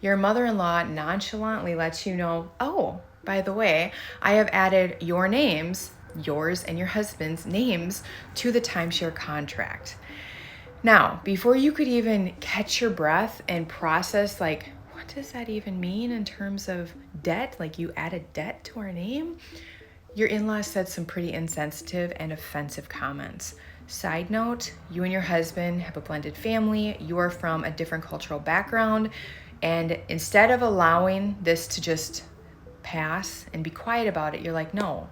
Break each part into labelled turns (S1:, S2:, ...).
S1: your mother-in-law nonchalantly lets you know, oh, by the way, I have added your names, yours and your husband's names, to the timeshare contract. Now, before you could even catch your breath and process, like, what does that even mean in terms of debt? Like, you added debt to our name? Your in-laws said some pretty insensitive and offensive comments. Side note, you and your husband have a blended family. You are from a different cultural background. And instead of allowing this to just pass and be quiet about it, you're like, no,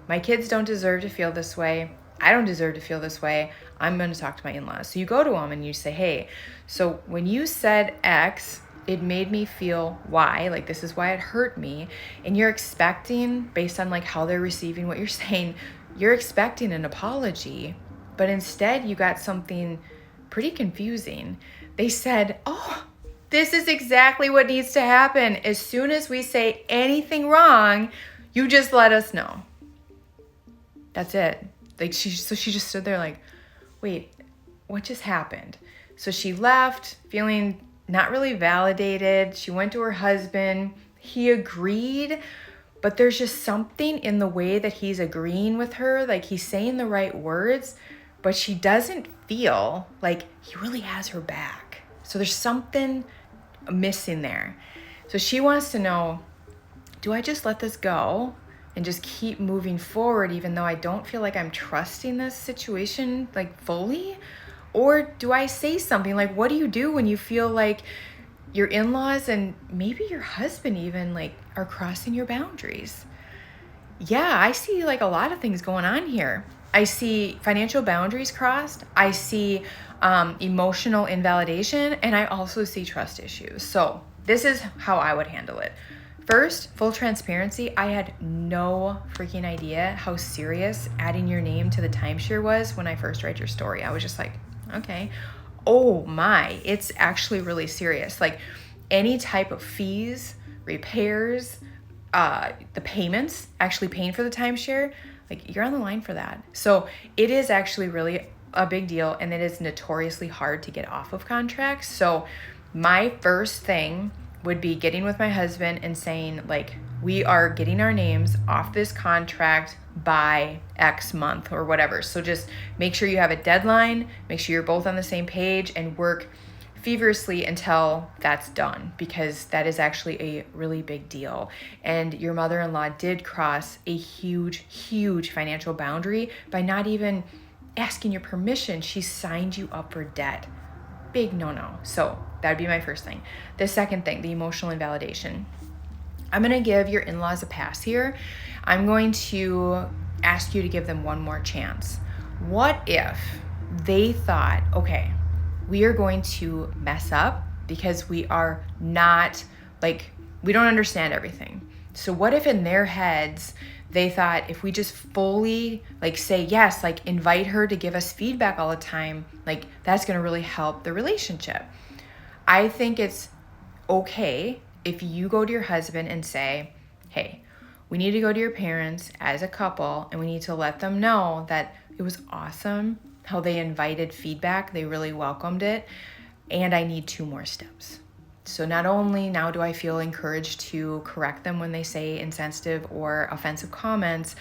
S1: my kids don't deserve to feel this way. I don't deserve to feel this way. I'm going to talk to my in-laws. So you go to them and you say, hey, so when you said X, it made me feel Y, like this is why it hurt me. And you're expecting, based on like how they're receiving what you're saying, you're expecting an apology, but instead you got something pretty confusing. They said, oh, this is exactly what needs to happen. As soon as we say anything wrong, you just let us know. That's it. Like she just stood there like, wait, what just happened? So she left feeling not really validated. She went to her husband. He agreed, but there's just something in the way that he's agreeing with her. Like he's saying the right words, but she doesn't feel like he really has her back. So there's something missing there. So she wants to know, do I just let this go and just keep moving forward even though I don't feel like I'm trusting this situation like fully? Or do I say something? Like, what do you do when you feel like your in-laws and maybe your husband even like are crossing your boundaries? Yeah, I see like a lot of things going on here. I see financial boundaries crossed. I see emotional invalidation, and I also see trust issues. So this is how I would handle it. First, full transparency, I had no freaking idea how serious adding your name to the timeshare was when I first read your story. I was just like, okay, oh my, it's actually really serious. Like any type of fees, repairs, the payments, actually paying for the timeshare, like you're on the line for that. So it is actually really a big deal, and it is notoriously hard to get off of contracts. So my first thing would be getting with my husband and saying, like, we are getting our names off this contract by X month or whatever. So just make sure you have a deadline, make sure you're both on the same page, and work feverishly until that's done, because that is actually a really big deal. And your mother-in-law did cross a huge, huge financial boundary by not even asking your permission. She signed you up for debt. Big no-no. So that would be my first thing. The second thing, the emotional invalidation. I'm going to give your in-laws a pass here. I'm going to ask you to give them one more chance. What if they thought, okay, we are going to mess up because we are not, like, we don't understand everything. So what if in their heads, they thought if we just fully like say yes, like invite her to give us feedback all the time, like that's going to really help the relationship. I think it's okay if you go to your husband and say, hey, we need to go to your parents as a couple and we need to let them know that it was awesome how they invited feedback. They really welcomed it. And I need 2 more steps. So not only now do I feel encouraged to correct them when they say insensitive or offensive comments,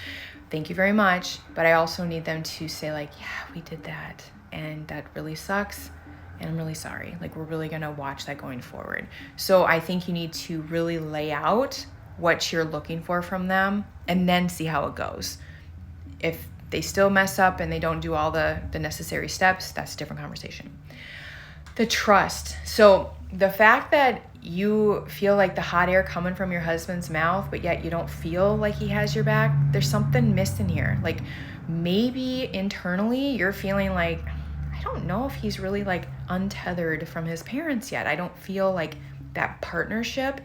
S1: thank you very much, but I also need them to say like, yeah, we did that and that really sucks and I'm really sorry. Like we're really gonna watch that going forward. So I think you need to really lay out what you're looking for from them and then see how it goes. If they still mess up and they don't do all the necessary steps, that's a different conversation. The trust. So the fact that you feel like the hot air coming from your husband's mouth, but yet you don't feel like he has your back, there's something missing here. Like maybe internally you're feeling like, I don't know if he's really like untethered from his parents yet. I don't feel like that partnership.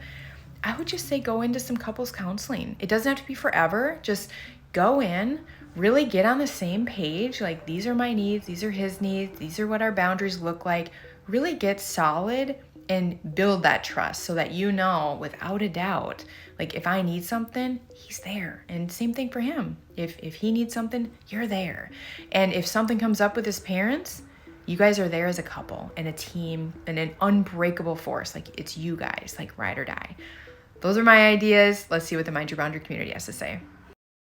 S1: I would just say go into some couples counseling. It doesn't have to be forever. Just go in, really get on the same page. Like these are my needs, these are his needs, these are what our boundaries look like. Really get solid and build that trust so that you know without a doubt, like if I need something, he's there. And same thing for him. If he needs something, you're there. And if something comes up with his parents, You guys are there as a couple and a team and an unbreakable force. Like it's you guys, like ride or die. Those are my ideas. Let's see what the Mind Your Boundary community has to say.